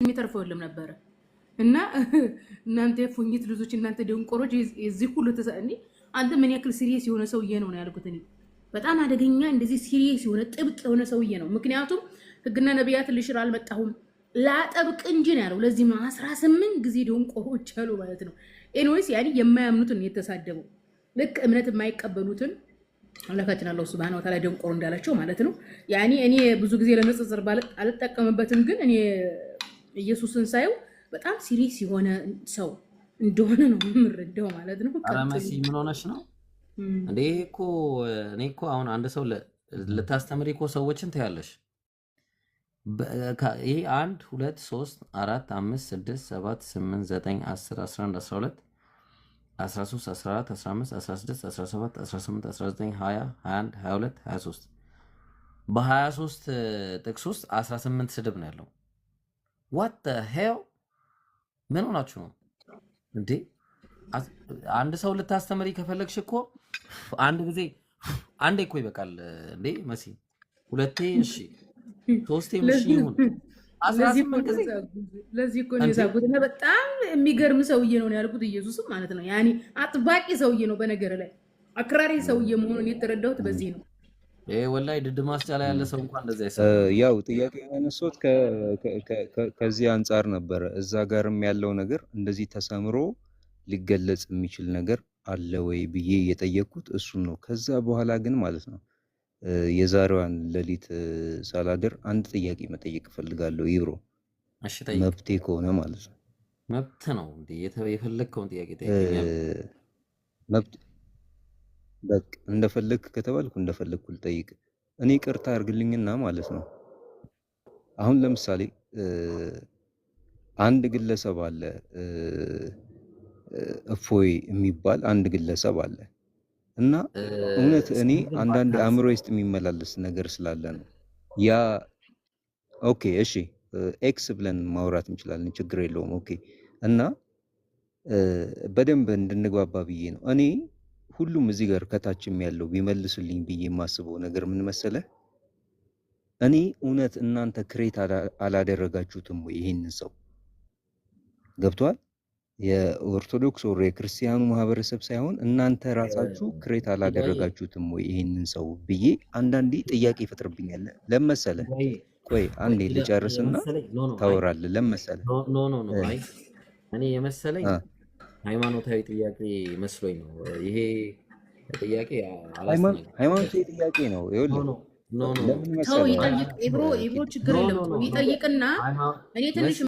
የሚተርፈው የለም ነበረ እና እናንተ ፉኝት ልጆች እናንተ ደንቆሮች እዚህ ሁሉ ተሳኒ አንተ ምን ያክል ሲሪየስ የሆነ ሰውዬ ነው ያልኩት እኔ በጣም አደገኛ እንደዚህ ሲሪየስ የሆነ ጥብቅ የሆነ ሰውዬ ነው ምክንያቱም ህግና ነብያት ልሽር አልመጣሁም ላጠብቅ እንጂ ነው ያለው ለዚህ 18 ጊዜ ደንቆሮች አሉ ማለት ነው ኤኒዌይስ ያኒ የማያምኑትን የተሳደበው ልክ እምነት የማይቀበሉትን አላካችን አላህ Subhanahu Wa Ta'ala ደንቆሮ እንዳላቸው ማለት ነው ያኒ እኔ ብዙ ጊዜ ለነጽጽር አልተጠቀምበትም ግን እኔ ኢየሱስን ሳይው በጣም ሲሪየስ የሆነ ሰው እንደሆነ ነው ምርደው ማለት ነው አራማሲ ምን ሆነሽ ነው እንዴ እኮ እኔ እኮ አሁን አንድ ሰው ለታስተምሪ እኮ ሰዎችን ታያለሽ ይሄ 1 2 3 4 5 6 7 8 9 10 11 12 13 14 15 16 17 18 19 20 21 22 23 በ23 ጥቅስ ውስጥ 18 ስድብ ነው ያለው what the hell ምን ሆናችሁ ነው እንዴ አንድ ሰው ልታስተምሪ ከፈለግሽ እኮ አንድ ጊዜ አንዴ እኮ ይበቃል እንዴ መሲ ሁለቴ እሺ ሶስቴ እሺ ይሁን 18 ጊዜ ለዚህ እኮ ነው ያዛጉትና በጣም የሚገርም ሰውዬ ነው ያልኩት ኢየሱስም ማለት ነው ያኒ አጥባቂ ሰውዬ ነው በነገር ላይ አክራሪ ሰውዬ መሆኑን የተረዳሁት በዚህ ነው ወላይ ድድ ማስጫላ ያለ ሰው እንኳን እንደዛ ያው ጥያቄ ያነሱት ከዚህ አንፃር ነበር እዛ ጋርም ያለው ነገር እንደዚህ ተሰምሮ ሊገለጽ የሚችል ነገር አለ ወይ ብዬ የጠየቁት እሱን ነው ከዛ በኋላ ግን ማለት ነው የዛሬዋን ሌሊት ሳላደር አንድ ጥያቄ መጠየቅ ፈልጋለሁ ይብሮ እሺ ጠይቅ መብቴ ከሆነ ማለት ነው መብት ነው እንዴ የፈለግከውን ጥያቄ ጠይቀኛል መብት በቃ እንደፈለክ ከተባልኩ እንደፈለኩ ልጠይቅ እኔ ቅርታ አርግልኝና ማለት ነው አሁን ለምሳሌ አንድ ግለሰብ አለ እፎይ የሚባል አንድ ግለሰብ አለ እና እውነት እኔ አንዳንድ አእምሮ ውስጥ የሚመላለስ ነገር ስላለ ነው ያ ኦኬ እሺ ኤክስ ብለን ማውራት እንችላለን ችግር የለውም ኦኬ እና በደንብ እንድንግባባ ብዬ ነው እኔ ሁሉም እዚህ ጋር ከታችም ያለው ቢመልሱልኝ ብዬ የማስበው ነገር ምን መሰለ እኔ እውነት እናንተ ክሬት አላደረጋችሁትም ወይ ይሄንን ሰው ገብቷል የኦርቶዶክስ ወር የክርስቲያኑ ማህበረሰብ ሳይሆን እናንተ ራሳችሁ ክሬት አላደረጋችሁትም ወይ ይሄንን ሰው ብዬ አንዳንዴ ጥያቄ ይፈጥርብኛል ለመሰለ ቆይ አንዴ ልጨርስና ታወራለህ ለመሰለ ኖ አይ እኔ የመሰለኝ ሃይማኖታዊ ጥያቄ መስሎኝ ነው ይሄ ጥያቄ ሃይማኖታዊ ጥያቄ ነው ይኸውልህ ተው ይጠይቅ ኢብሮ ችግር የለም ይጠይቅና እኔ ትንሽ